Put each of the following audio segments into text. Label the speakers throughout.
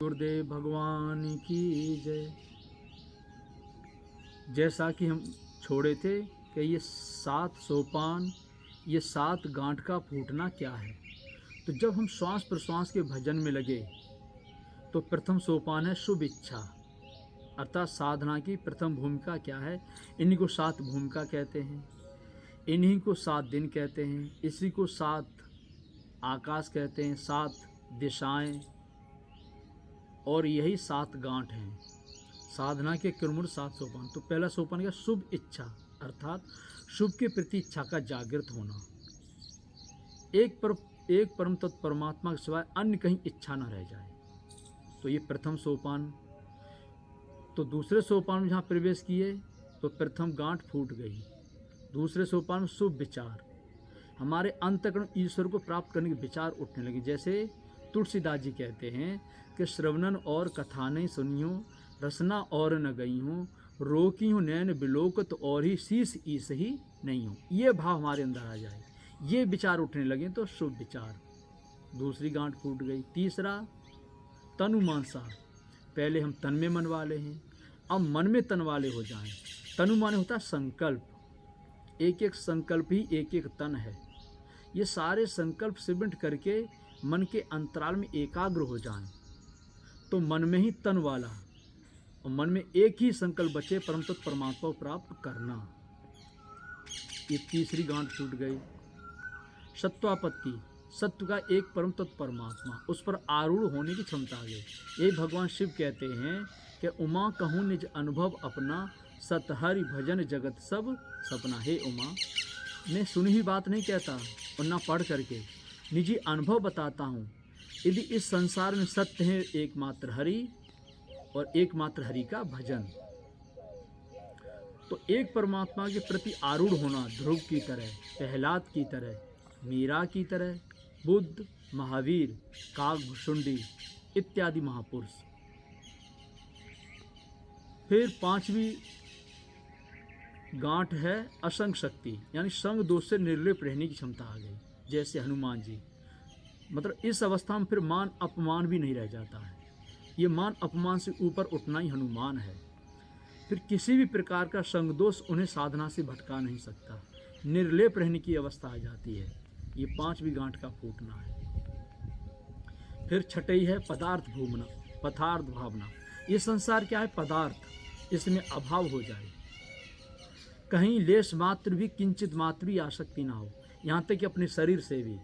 Speaker 1: गुरुदेव भगवान की जय। जैसा कि हम छोड़े थे कि ये 7 सोपान, ये 7 गांठ का फूटना क्या है। तो जब हम श्वास प्रश्वास के भजन में लगे तो प्रथम सोपान है शुभ इच्छा, अर्थात साधना की प्रथम भूमिका क्या है। इन्हीं को 7 भूमिका कहते हैं, इन्हीं को 7 दिन कहते हैं, इसी को 7 आकाश कहते हैं, 7 दिशाएं, और यही 7 गांठ हैं। साधना के क्रमण 7 सोपान। तो पहला सोपान क्या, शुभ इच्छा, अर्थात शुभ के प्रति इच्छा का जागृत होना। एक परम तत्व परमात्मा के सिवाय अन्य कहीं इच्छा न रह जाए, तो ये प्रथम सोपान। तो दूसरे सोपान में जहाँ प्रवेश किए तो प्रथम गांठ फूट गई। दूसरे सोपान में शुभ विचार, हमारे अंतःकरण ईश्वर को प्राप्त करने के विचार उठने लगे। जैसे तुलसीदास जी कहते हैं कि श्रवणन और कथा नहीं सुनियो, रसना और न गई हूँ, रोकी हूँ नैन बिलोकत और ही शीश ईस ही नहीं हूँ। ये भाव हमारे अंदर आ जाए, ये विचार उठने लगे तो शुभ विचार, दूसरी गांठ फूट गई। तीसरा तनु मानसा, पहले हम तन में मन वाले हैं, अब मन में तन वाले हो जाएं। तनु माने होता है संकल्प, एक एक संकल्प ही एक एक तन है। ये सारे संकल्प सिमट करके मन के अंतराल में एकाग्र हो जाएं, तो मन में ही तन वाला, और मन में एक ही संकल्प बचे, परम तत्व परमात्मा को प्राप्त करना। ये तीसरी गांठ टूट गई। सत्वापत्ति, सत्व का एक परम तत्व परमात्मा, उस पर आरूढ़ होने की क्षमता आ गई। ये भगवान शिव कहते हैं कि उमा कहूँ निज अनुभव अपना, सतहरि भजन जगत सब सपना। हे उमा, मैं सुनी हुई बात नहीं कहता और ना पढ़ करके, निजी अनुभव बताता हूँ। यदि इस संसार में सत्य है एकमात्र हरि, और एकमात्र हरि का भजन, तो एक परमात्मा के प्रति आरूढ़ होना, ध्रुव की तरह, प्रहलाद की तरह, मीरा की तरह, बुद्ध, महावीर, काकभुषुंडी इत्यादि महापुरुष। फिर 5वीं गांठ है असंग शक्ति, यानी संग दोष से निर्लेप रहने की क्षमता आ गई। जैसे हनुमान जी, मतलब इस अवस्था में फिर मान अपमान भी नहीं रह जाता है। ये मान अपमान से ऊपर उठना ही हनुमान है। फिर किसी भी प्रकार का संग दोष उन्हें साधना से भटका नहीं सकता, निर्लेप रहने की अवस्था आ जाती है। ये 5वीं गांठ का फूटना है। फिर 6वीं है पदार्थ भूमना, पदार्थ भावना। ये संसार क्या है, पदार्थ, इसमें अभाव हो जाए, कहीं लेश मात्र भी, किंचित मात्र भी आसक्ति ना हो, यहाँ तक कि अपने शरीर से भी।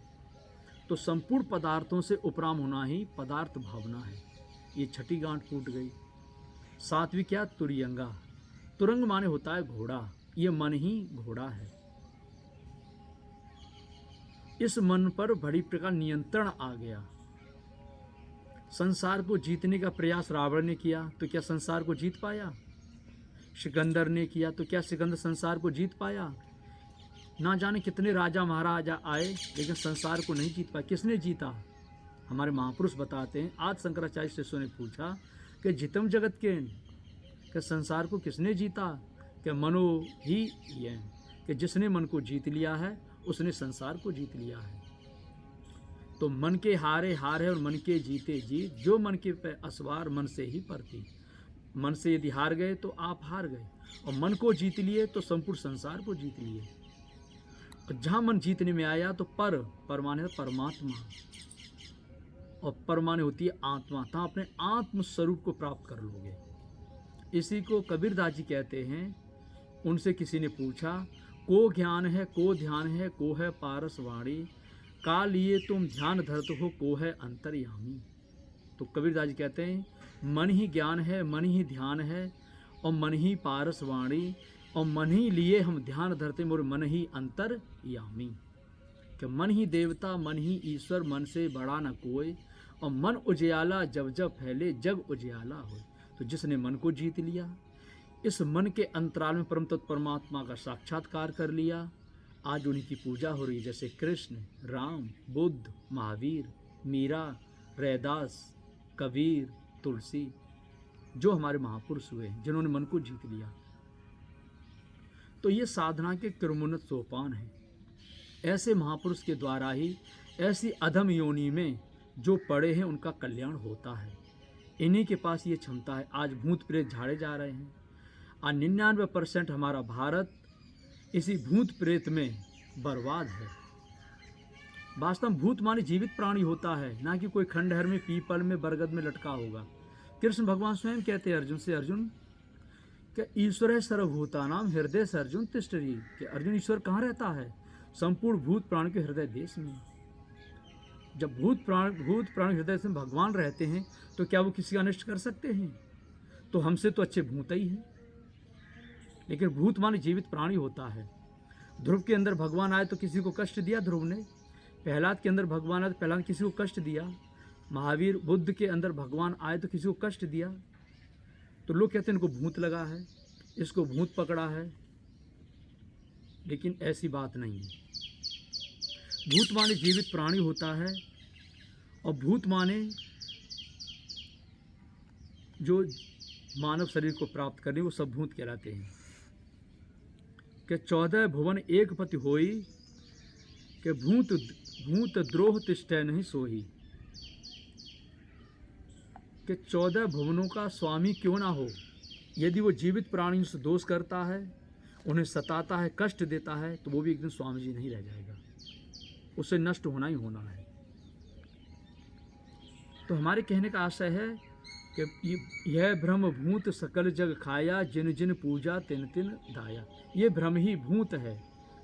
Speaker 1: तो संपूर्ण पदार्थों से उपराम होना ही पदार्थ भावना है। ये 6ठी गांठ फूट गई। 7वीं क्या, तुरंगा। तुरंग माने होता है घोड़ा, ये मन ही घोड़ा है। इस मन पर बड़ी प्रकार नियंत्रण आ गया। संसार को जीतने का प्रयास रावण ने किया, तो क्या संसार को जीत पाया? सिकंदर ने किया, तो क्या सिकंदर संसार को जीत पाया? ना जाने कितने राजा महाराजा आए, लेकिन संसार को नहीं जीत पाए। किसने जीता? हमारे महापुरुष बताते हैं। आज शंकराचार्य शिष्यों ने पूछा कि जितम जगत के, कि संसार को किसने जीता? कि मनो ही ये, कि जिसने मन को जीत लिया है उसने संसार को जीत लिया है। तो मन के हारे हार है और मन के जीते जीत। जो मन के पे असवार, मन से ही परती। मन से यदि हार गए तो आप हार गए, और मन को जीत लिए तो संपूर्ण संसार को जीत लिए। और जहाँ मन जीतने में आया तो पर माने परमात्मा, और परमाने होती है आत्मा, तहाँ अपने आत्म स्वरूप को प्राप्त कर लोगे। इसी को कबीरदास जी कहते हैं। उनसे किसी ने पूछा, को ज्ञान है, को ध्यान है, को है पारस वाणी, का लिए तुम ध्यान धरत हो, को है अंतर्यामी। तो कबीरदास जी कहते हैं, मन ही ज्ञान है, मन ही ध्यान है, और मन ही पारस वाणी, और मन ही लिए हम ध्यान धरते, मोर मन ही अंतर्यामी। कि मन ही देवता, मन ही ईश्वर, मन से बड़ा न कोई, और मन उजियाला जब जब फैले, जग उजियाला हो। तो जिसने मन को जीत लिया, इस मन के अंतराल में परम तत्व परमात्मा का साक्षात्कार कर लिया, आज उन्हीं की पूजा हो रही है। जैसे कृष्ण, राम, बुद्ध, महावीर, मीरा, रैदास, कबीर, तुलसी, जो हमारे महापुरुष हुए हैं, जिन्होंने मन को जीत लिया। तो ये साधना के क्रमोन्नत सोपान हैं। ऐसे महापुरुष के द्वारा ही ऐसी अधम योनि में जो पड़े हैं उनका कल्याण होता है। इन्हीं के पास ये क्षमता है। आज भूत प्रेत झाड़े जा रहे हैं। आज 99% हमारा भारत इसी भूत प्रेत में बर्बाद है। वास्तव में भूत माने जीवित प्राणी होता है, ना कि कोई खंडहर में, पीपल में, बरगद में लटका होगा। कृष्ण भगवान स्वयं कहते हैं अर्जुन से, अर्जुन क्या ईश्वर है सर्वभूतानाम हृदय से अर्जुन तिष्ठति, कि अर्जुन ईश्वर कहाँ रहता है? संपूर्ण भूत प्राणी के हृदय देश में। जब भूत प्राणी हृदय से भगवान रहते हैं तो क्या वो किसी का अनिष्ट कर सकते हैं? तो हमसे तो अच्छे भूत ही हैं। लेकिन भूत माने जीवित प्राणी होता है। ध्रुव के अंदर भगवान आए तो किसी को कष्ट दिया ध्रुव ने। प्रहलाद के अंदर भगवान आए तो प्रहलाद ने किसी को कष्ट दिया। महावीर बुद्ध के अंदर भगवान आए तो किसी को कष्ट दिया। तो लोग कहते हैं इनको भूत लगा है, इसको भूत पकड़ा है, लेकिन ऐसी बात नहीं है। भूत माने जीवित प्राणी होता है, और भूत माने जो मानव शरीर को प्राप्त करने वो सब भूत कहलाते हैं। कि 14 भुवन एक पति होई, कि भूत द्रोह तिष्ठै नहीं सोही। कि 14 भुवनों का स्वामी क्यों ना हो, यदि वो जीवित प्राणियों से दोष करता है, उन्हें सताता है, कष्ट देता है, तो वो भी एक दिन स्वामी जी नहीं रह जाएगा, उसे नष्ट होना ही होना है। तो हमारे कहने का आशय है कि यह ब्रह्म भूत सकल जग खाया, जिन जिन पूजा तिन तिन दाया। ये ब्रह्म ही भूत है।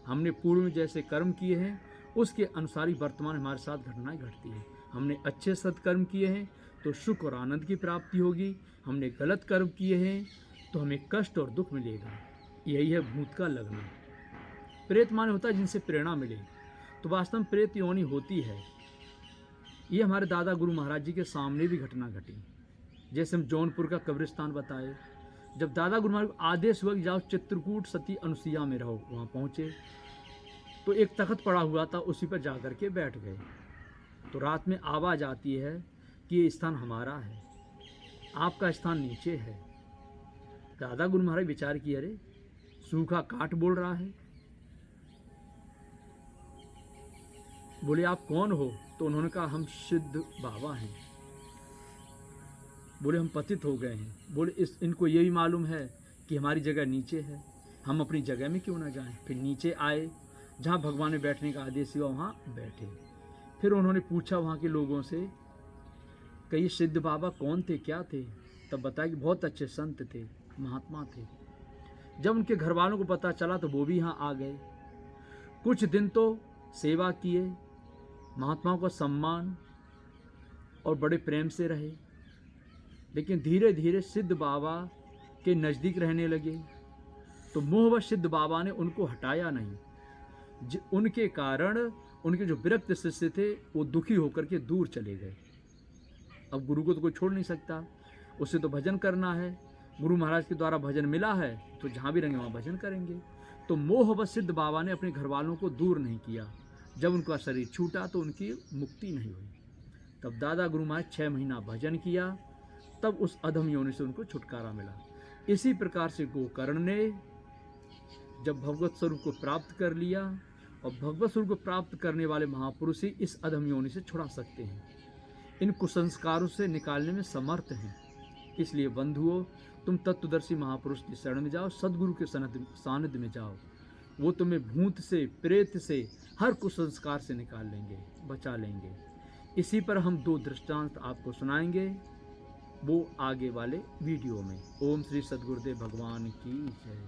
Speaker 1: हमने पूर्व में जैसे कर्म किए हैं उसके अनुसार ही वर्तमान हमारे साथ घटनाएं घटती हैं। हमने अच्छे सत्कर्म किए हैं तो सुख और आनंद की प्राप्ति होगी। हमने गलत कर्म किए हैं तो हमें कष्ट और दुख मिलेगा। यही है भूत का लगना। प्रेत माने होता है जिनसे प्रेरणा मिले। तो वास्तव में प्रेत योनि होती है। ये हमारे दादा गुरु महाराज जी के सामने भी घटना घटी। जैसे हम जौनपुर का कब्रिस्तान बताए, जब दादा गुरु महाराज को आदेश हुआ कि जाओ चित्रकूट सती अनुसुईया में रहो, वहाँ पहुँचे तो एक तख्त पड़ा हुआ था, उसी पर जा कर के बैठ गए। तो रात में आवाज़ आती है कि ये स्थान हमारा है, आपका स्थान नीचे है। दादा गुरु महाराज विचार किए, अरे सूखा काट बोल रहा है। बोले आप कौन हो? तो उन्होंने कहा हम सिद्ध बाबा हैं। बोले हम पतित हो गए हैं। बोले इनको ये भी मालूम है कि हमारी जगह नीचे है, हम अपनी जगह में क्यों ना जाएं। फिर नीचे आए, जहाँ भगवान ने बैठने का आदेश हुआ वहाँ बैठे। फिर उन्होंने पूछा वहाँ के लोगों से कि ये सिद्ध बाबा कौन थे, क्या थे? तब बताया कि बहुत अच्छे संत थे, महात्मा थे। जब उनके घर वालों को पता चला तो वो भी यहाँ आ गए। कुछ दिन तो सेवा किए, महात्माओं का सम्मान और बड़े प्रेम से रहे। लेकिन धीरे धीरे सिद्ध बाबा के नज़दीक रहने लगे तो मोहवश सिद्ध बाबा ने उनको हटाया नहीं। उनके कारण उनके जो विरक्त शिष्य थे वो दुखी होकर के दूर चले गए। अब गुरु को तो कोई छोड़ नहीं सकता, उसे तो भजन करना है। गुरु महाराज के द्वारा भजन मिला है तो जहाँ भी रहेंगे वहाँ भजन करेंगे। तो मोहवश सिद्ध बाबा ने अपने घर वालों को दूर नहीं किया। जब उनका शरीर छूटा तो उनकी मुक्ति नहीं हुई। तब दादा गुरु महाराज 6 महीना भजन किया, तब उस अधम योनि से उनको छुटकारा मिला। इसी प्रकार से गोकर्ण ने जब भगवत स्वरूप को प्राप्त कर लिया, और भगवत स्वरूप को प्राप्त करने वाले महापुरुष ही इस अधम योनि से छुड़ा सकते हैं, इन कुसंस्कारों से निकालने में समर्थ हैं। इसलिए बंधुओं, तुम तत्वदर्शी महापुरुष की शरण में जाओ, सदगुरु के सानिध्य में जाओ। वो तुम्हें भूत से, प्रेत से, हर कुसंस्कार से निकाल लेंगे, बचा लेंगे। इसी पर हम 2 दृष्टांत आपको सुनाएंगे, वो आगे वाले वीडियो में। ओम श्री सद्गुरुदेव भगवान की जय।